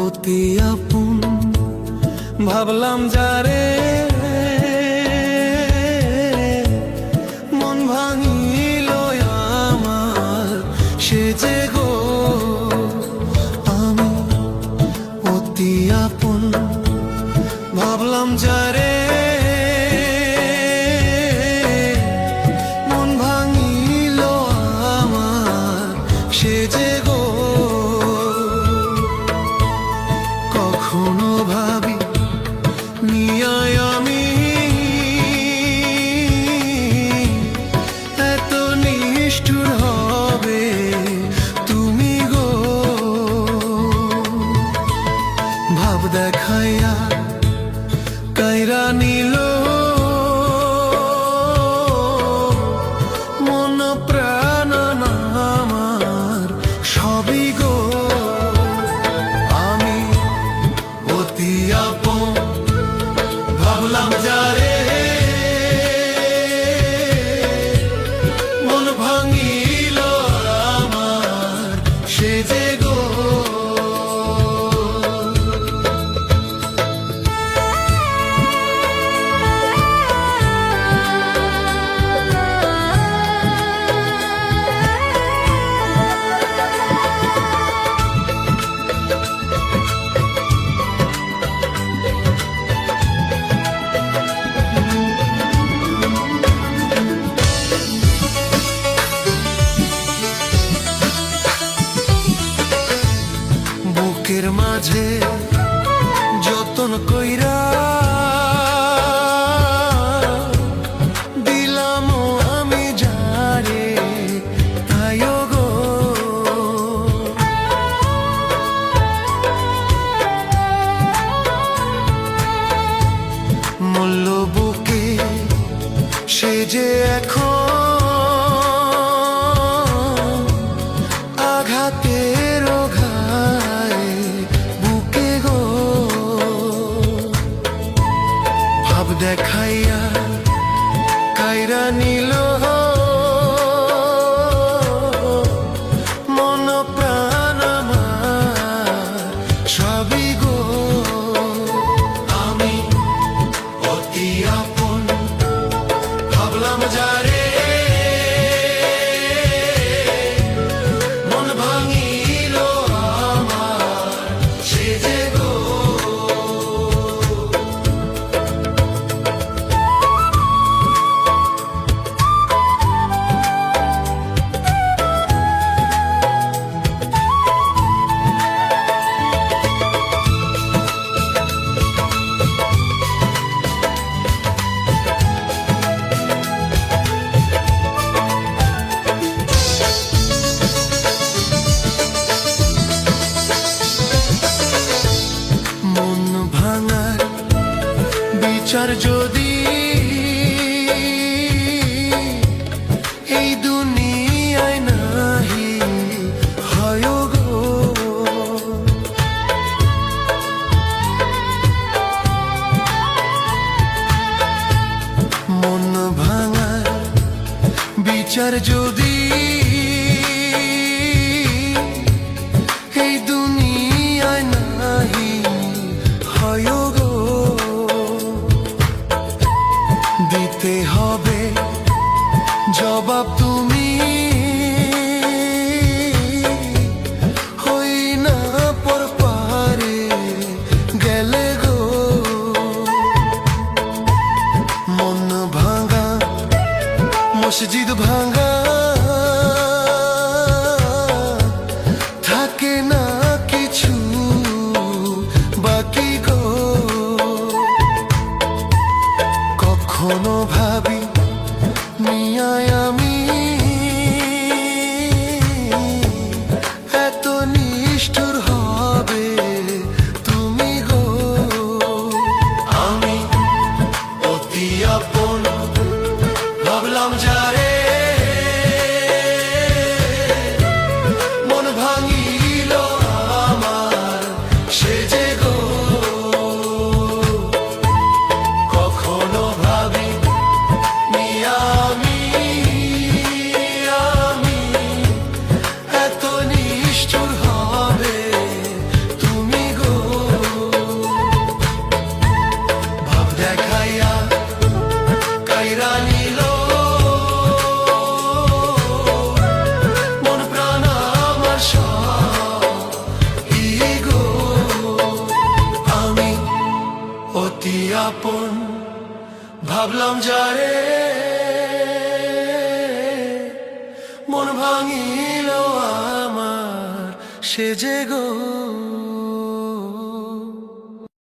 অতি আপন ভাবলাম যারে, মন ভাঙিল আমার সে যে গো। আমি অতি আপন ভাবলাম যারে, মন ভাঙিল আমার সে যে গো। কখনো ভাবি নিয়ায় আমি এত নিষ্ঠুর হবে তুমি গো। ভাব দেখাইয়া কাইরা নিল মন প্রাণ আমার সবই গো। আমি অতি আপন ভাবলাম যারে, মন ভাঙিল আমার সে যে গো। বুকের মাঝে যতন কইরা দিলাম আমি যারে, তাই গো। মূল্য বুকে সে যে এখন আঘাতের ঘায় বুকে গো। ভাব দেখাইয়া কাইরা নিল মন প্রাণ আমার সবই গো। আমি অতি আপন ভাবলাম যারে, মন ভাঙিল আমার সে যে গো। মন ভাঙার বিচার যদি এই দুনিয়ায় নাহি হয় গো। মন ভাঙার বিচার যদি এই দুনিয়ায় নাহি হয় গো। দিতে হবে জবাব তুমি, হই না পর পারে গেলে গো। মন ভাঙা মসজিদ ভাঙা থাকে না কিছু বাকি গো। কখনো ভাবি নিয়ায় আমি এত নিষ্ঠুর হবে তুমি গো। আমি অতি আপন ভাবলাম যারে, মন ভাঙিল কাইরা নিল মন প্রাণ আমার সব ইগো। আমি অতি আপন ভাবলাম যারে, মন ভাঙিল আমার সে যে গো।